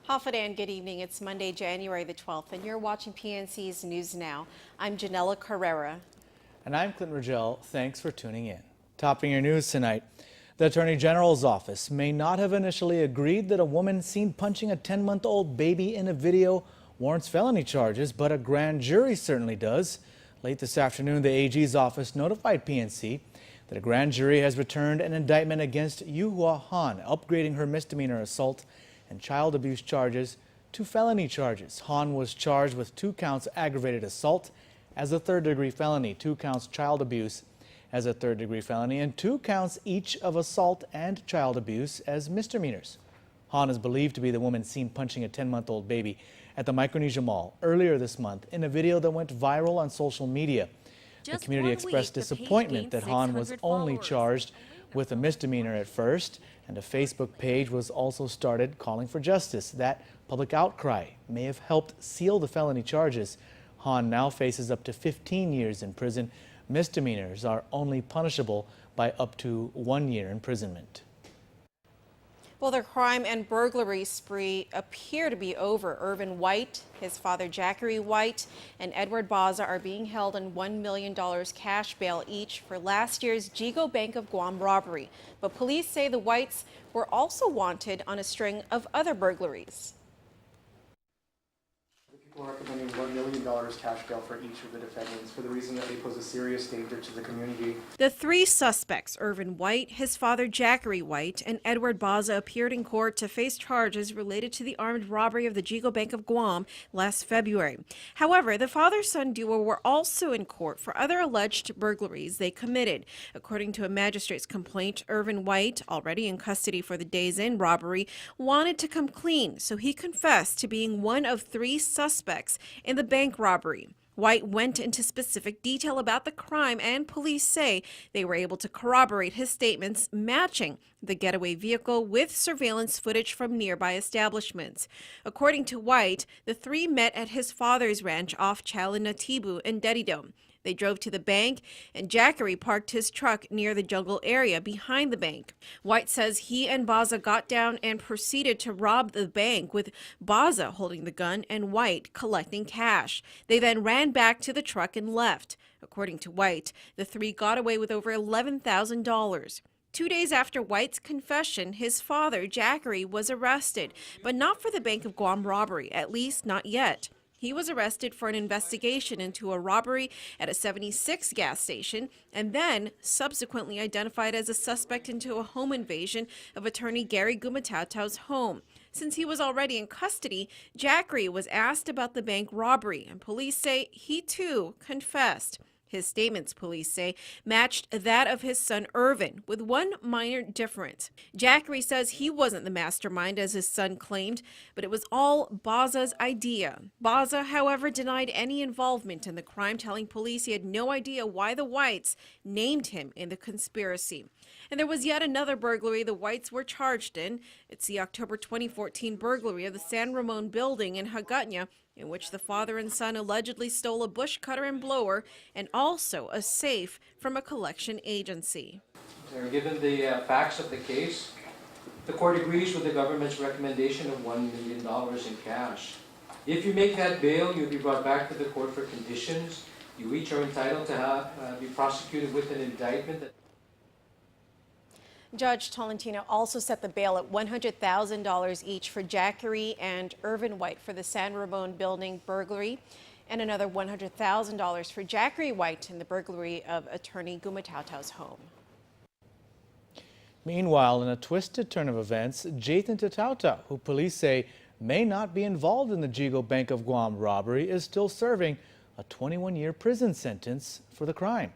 Hafadan, good evening. It's Monday, January the 12th, and you're watching PNC's News Now. I'm Janella Carrera. And I'm Clint Rigel. Thanks for tuning in. Topping your news tonight, the Attorney General's office may not have initially agreed that a woman seen punching a 10-month-old baby in a video warrants felony charges, but a grand jury certainly does. Late this afternoon, the AG's office notified PNC that a grand jury has returned an indictment against Yuhua Han, upgrading her misdemeanor assault and child abuse charges to felony charges. Han was charged with 2 counts aggravated assault as a third-degree felony, 2 counts child abuse as a third-degree felony, and 2 counts each of assault and child abuse as misdemeanors. Han is believed to be the woman seen punching a 10-month-old baby at the Micronesia Mall earlier this month in a video that went viral on social media. The community expressed disappointment that Han was only charged with a misdemeanor at first, and a Facebook page was also started calling for justice. That public outcry may have helped seal the felony charges. Han now faces up to 15 years in prison. Misdemeanors are only punishable by up to 1 year imprisonment. Well, their crime and burglary spree appear to be over. Irvin White, his father Jackery White, and Edward Baza are being held on $1 million cash bail each for last year's Jigo Bank of Guam robbery. But police say the Whites were also wanted on a string of other burglaries. People are recommending $1 million cash bail for each of the defendants for the reason that they pose a serious danger to the community. The 3 suspects, Irvin White, his father Jackery White, and Edward Baza, appeared in court to face charges related to the armed robbery of the Jigo Bank of Guam last February. However, the father-son duo were also in court for other alleged burglaries they committed. According to a magistrate's complaint, Irvin White, already in custody for the Days Inn robbery, wanted to come clean, so he confessed to being one of 3 suspects in the bank robbery. White went into specific detail about the crime, and police say they were able to corroborate his statements, matching the getaway vehicle with surveillance footage from nearby establishments. According to White, the 3 met at his father's ranch off Chalinatibu in Dedido. They drove to the bank, and Jackery parked his truck near the jungle area behind the bank. White says he and Baza got down and proceeded to rob the bank, with Baza holding the gun and White collecting cash. They then ran back to the truck and left. According to White, the 3 got away with over $11,000. 2 days after White's confession, his father, Jackery, was arrested, but not for the Bank of Guam robbery, at least not yet. He was arrested for an investigation into a robbery at a 76 gas station and then subsequently identified as a suspect into a home invasion of attorney Gary Gumatatao's home. Since he was already in custody, Jackery was asked about the bank robbery, and police say he too confessed. His statements, police say, matched that of his son Irvin, with one minor difference. Jackery says he wasn't the mastermind, as his son claimed, but it was all Baza's idea. Baza, however, denied any involvement in the crime, telling police he had no idea why the Whites named him in the conspiracy. And there was yet another burglary the Whites were charged in. It's the October 2014 burglary of the San Ramon building in Hagåtña, in which the father and son allegedly stole a bush cutter and blower and also a safe from a collection agency. Given the facts of the case, the court agrees with the government's recommendation of $1 million in cash. If you make that bail, you'll be brought back to the court for conditions. You each are entitled to be prosecuted with an indictment. Judge Tolentino also set the bail at $100,000 each for Jackery and Irvin White for the San Ramon building burglary, and another $100,000 for Jackery White in the burglary of attorney Gumatatao's home. Meanwhile, in a twisted turn of events, Jathan Tatautau, who police say may not be involved in the Jigo Bank of Guam robbery, is still serving a 21-year prison sentence for the crime.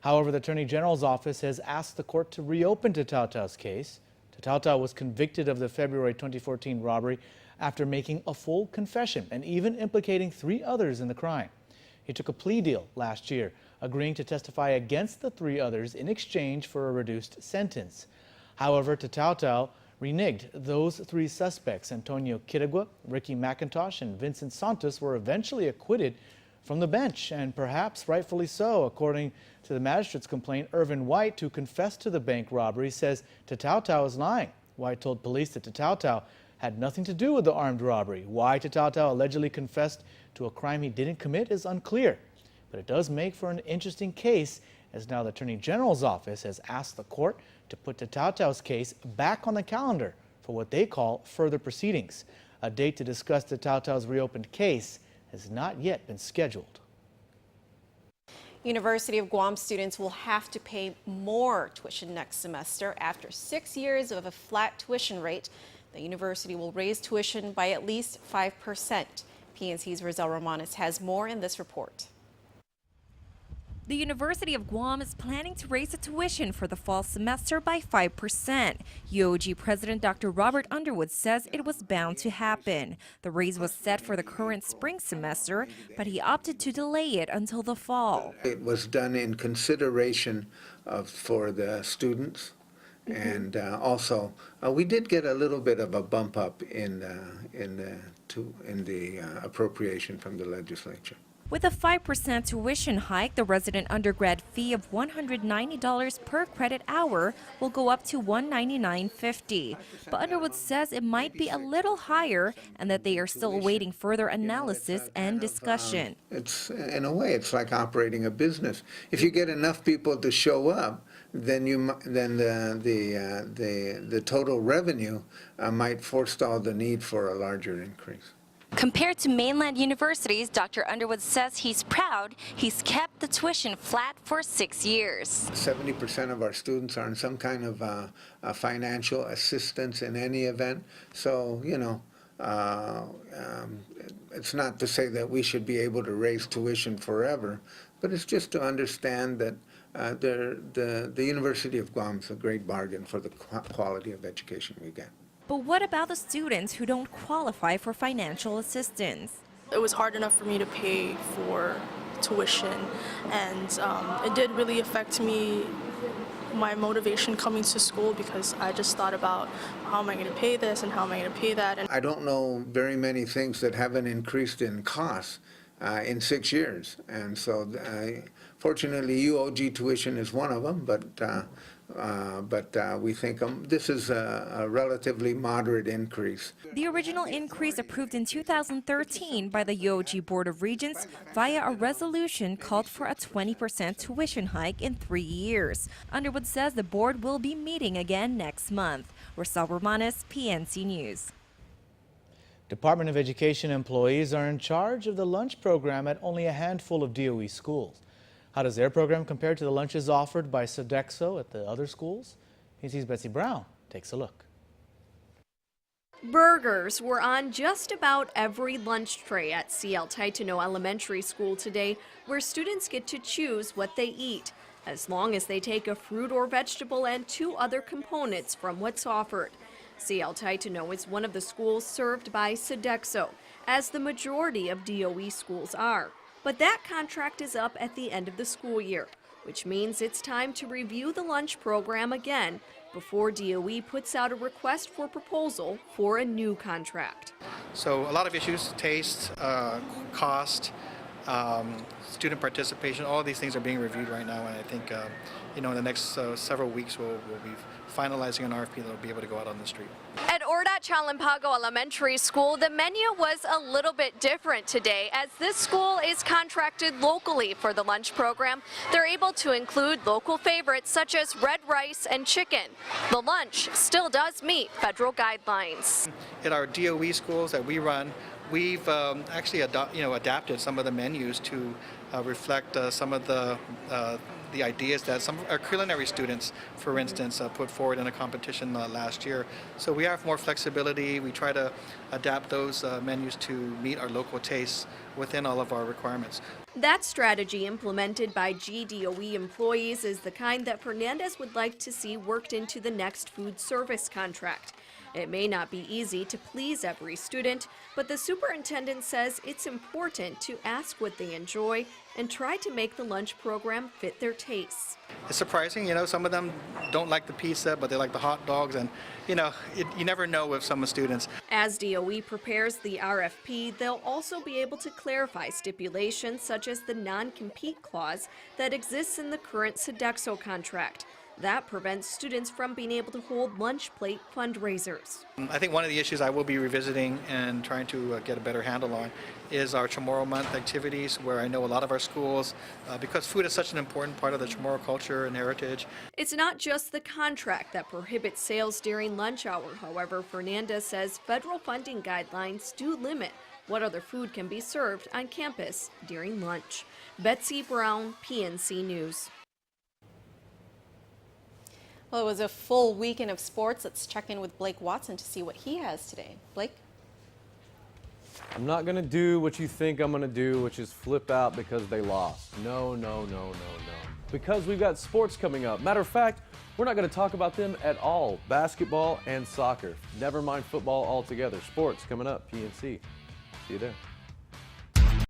However, the Attorney General's office has asked the court to reopen Tatautau's case. Tatautau was convicted of the February 2014 robbery after making a full confession and even implicating 3 others in the crime. He took a plea deal last year, agreeing to testify against the 3 others in exchange for a reduced sentence. However, Tatautau reneged. Those 3 suspects, Antonio Kiragua, Ricky McIntosh, and Vincent Santos, were eventually acquitted from the bench, and perhaps rightfully so. According to the magistrate's complaint, Irvin White, who confessed to the bank robbery, says Tatautau is lying. White told police that Tatautau had nothing to do with the armed robbery. Why Tatautau allegedly confessed to a crime he didn't commit is unclear. But it does make for an interesting case, as now the Attorney General's office has asked the court to put Tatautau's case back on the calendar for what they call further proceedings. A date to discuss Tatautau's reopened case has not yet been scheduled. University of Guam students will have to pay more tuition next semester after 6 years of a flat tuition rate. The university will raise tuition by at least 5%. PNC's Rizal Romanes has more in this report. The University of Guam is planning to raise the tuition for the fall semester by 5%. UOG President Dr. Robert Underwood says it was bound to happen. The raise was set for the current spring semester, but he opted to delay it until the fall. It was done in consideration for the students, and also we did get a little bit of a bump up in the appropriation from the legislature. With a 5% tuition hike, the resident undergrad fee of $190 per credit hour will go up to $199.50. But Underwood says it might be a little higher and that they are still awaiting further analysis and discussion. It's, in a way, it's like operating a business. If you get enough people to show up, then the total revenue might forestall the need for a larger increase. Compared to mainland universities, Dr. Underwood says he's proud he's kept the tuition flat for 6 years. 70% of our students are in some kind of financial assistance in any event. So, you know, it's not to say that we should be able to raise tuition forever, but it's just to understand that the University of Guam is a great bargain for the quality of education we get. But what about the students who don't qualify for financial assistance? It was hard enough for me to pay for tuition, and it did really affect me, my motivation coming to school, because I just thought about how am I going to pay this and how am I going to pay that. And I don't know very many things that haven't increased in costs in 6 years, and so fortunately UOG tuition is one of them, but we think this is a relatively moderate increase. The original increase approved in 2013 by the UOG Board of Regents via a resolution called for a 20% tuition hike in 3 years. Underwood says the board will be meeting again next month. Rizal Romanes, PNC News. Department of Education employees are in charge of the lunch program at only a handful of DOE schools. How does their program compare to the lunches offered by Sodexo at the other schools? PNC's Betsy Brown takes a look. Burgers were on just about every lunch tray at CL Taitano Elementary School today, where students get to choose what they eat, as long as they take a fruit or vegetable and 2 other components from what's offered. CL Taitano is one of the schools served by Sodexo, as the majority of DOE schools are. But that contract is up at the end of the school year, which means it's time to review the lunch program again before DOE puts out a request for proposal for a new contract. So a lot of issues, taste, cost, student participation, all of these things are being reviewed right now, and I think in the next several weeks we'll be finalizing an RFP that will be able to go out on the street. At Ordat Chalampago Elementary School, the menu was a little bit different today. As this school is contracted locally for the lunch program, they're able to include local favorites such as red rice and chicken. The lunch still does meet federal guidelines. At our DOE schools that we run, we've actually adapted some of the menus to reflect some of the ideas that some of our culinary students, for instance, put forward in a competition last year. So we have more flexibility. We try to adapt those menus to meet our local tastes within all of our requirements. That strategy implemented by GDOE employees is the kind that Fernandez would like to see worked into the next food service contract. It may not be easy to please every student, but the superintendent says it's important to ask what they enjoy and try to make the lunch program fit their tastes. It's surprising, some of them don't like the pizza, but they like the hot dogs, and you never know with some students. As DOE prepares the RFP, they'll also be able to clarify stipulations such as the non-compete clause that exists in the current Sodexo contract. That prevents students from being able to hold lunch plate fundraisers. I think one of the issues I will be revisiting and trying to get a better handle on is our Chamorro Month activities, where I know a lot of our schools, because food is such an important part of the Chamorro culture and heritage. It's not just the contract that prohibits sales during lunch hour. However, Fernandez says federal funding guidelines do limit what other food can be served on campus during lunch. Betsy Brown, PNC News. Well, it was a full weekend of sports. Let's check in with Blake Watson to see what he has today. Blake? I'm not going to do what you think I'm going to do, which is flip out because they lost. No. Because we've got sports coming up. Matter of fact, we're not going to talk about them at all. Basketball and soccer. Never mind football altogether. Sports coming up, PNC. See you there.